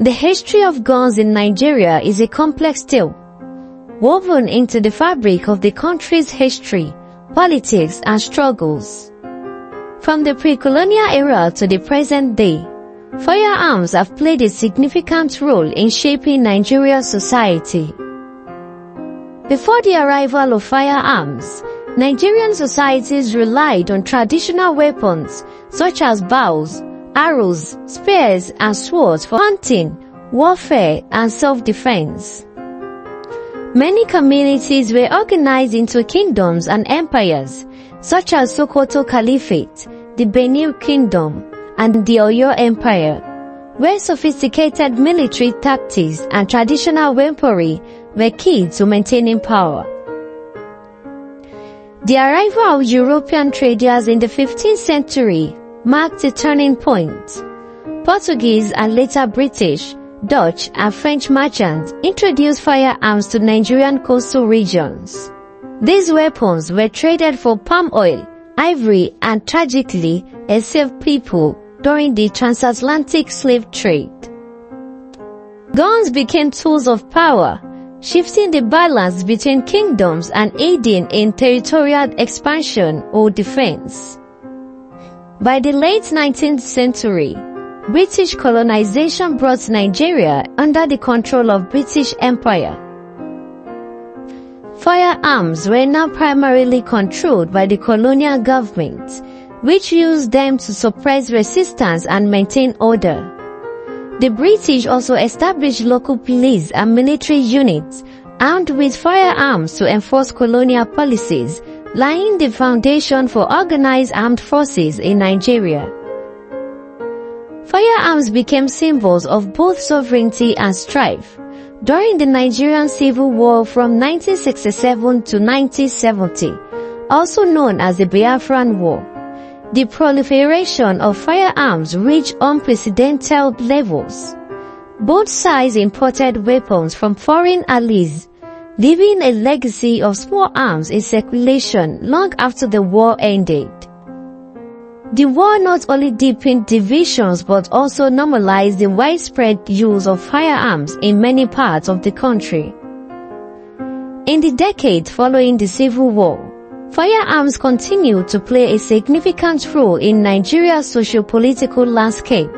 The history of guns in Nigeria is a complex tale, woven into the fabric of the country's history, politics, and struggles. From the pre-colonial era to the present day, firearms have played a significant role in shaping Nigeria's society. Before the arrival of firearms, Nigerian societies relied on traditional weapons such as bows, arrows, spears, and swords for hunting, warfare, and self-defense. Many communities were organized into kingdoms and empires, such as Sokoto Caliphate, the Benin Kingdom, and the Oyo Empire, where sophisticated military tactics and traditional weaponry were key to maintaining power. The arrival of European traders in the 15th century marked a turning point. Portuguese and later British, Dutch, and French merchants introduced firearms to Nigerian coastal regions. These weapons were traded for palm oil, ivory, and tragically, enslaved people during the transatlantic slave trade. Guns became tools of power, shifting the balance between kingdoms and aiding in territorial expansion or defense. By the late 19th century, British colonization brought Nigeria under the control of British Empire. Firearms were now primarily controlled by the colonial government, which used them to suppress resistance and maintain order. The British also established local police and military units armed with firearms to enforce colonial policies, laying the foundation for organized armed forces in Nigeria. Firearms became symbols of both sovereignty and strife during the Nigerian Civil War from 1967 to 1970, also known as the Biafran War. The proliferation of firearms reached unprecedented levels. Both sides imported weapons from foreign allies, leaving a legacy of small arms in circulation long after the war ended. The war not only deepened divisions but also normalized the widespread use of firearms in many parts of the country. In the decade following the Civil War, firearms continued to play a significant role in Nigeria's socio-political landscape.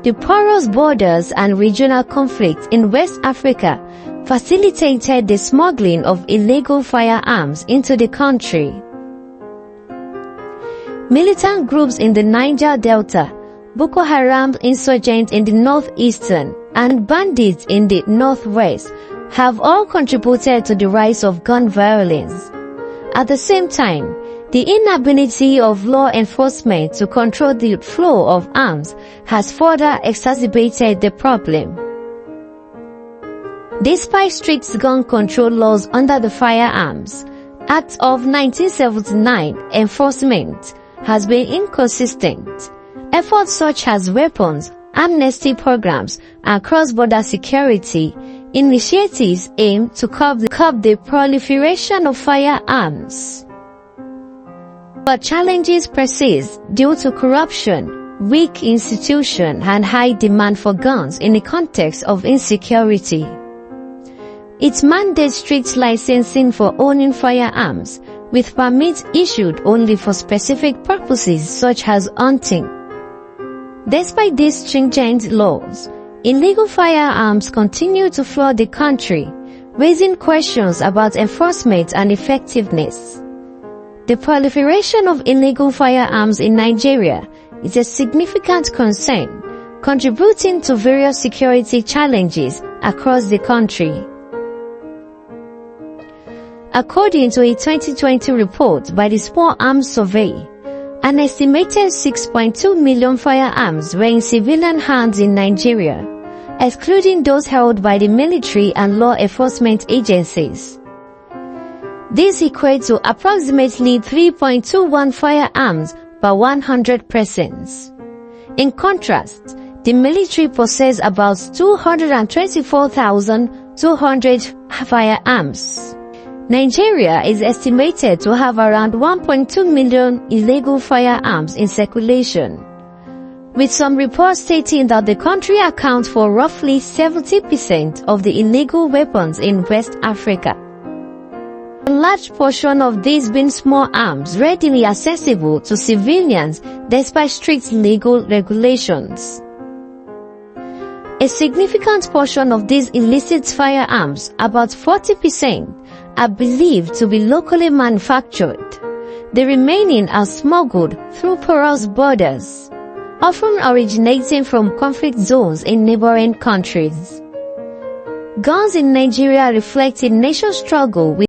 The porous borders and regional conflicts in West Africa facilitated the smuggling of illegal firearms into the country. Militant groups in the Niger Delta, Boko Haram insurgents in the northeastern, and bandits in the northwest have all contributed to the rise of gun violence. At the same time, the inability of law enforcement to control the flow of arms has further exacerbated the problem. Despite strict gun control laws under the Firearms Act of 1979, enforcement has been inconsistent. Efforts such as weapons, amnesty programs, and cross-border security initiatives aim to curb the proliferation of firearms. But challenges persist due to corruption, weak institutions, and high demand for guns in the context of insecurity. It mandates strict licensing for owning firearms, with permits issued only for specific purposes such as hunting. Despite these stringent laws, illegal firearms continue to flood the country, raising questions about enforcement and effectiveness. The proliferation of illegal firearms in Nigeria is a significant concern, contributing to various security challenges across the country. According to a 2020 report by the Small Arms Survey, an estimated 6.2 million firearms were in civilian hands in Nigeria, excluding those held by the military and law enforcement agencies. This equates to approximately 3.21 firearms per 100 persons. In contrast, the military possesses about 224,200 firearms. Nigeria is estimated to have around 1.2 million illegal firearms in circulation, with some reports stating that the country accounts for roughly 70% of the illegal weapons in West Africa. A large portion of these being small arms readily accessible to civilians despite strict legal regulations. A significant portion of these illicit firearms, about 40%, are believed to be locally manufactured. The remaining are smuggled through porous borders, often originating from conflict zones in neighboring countries. Guns in Nigeria reflect a nation's struggle with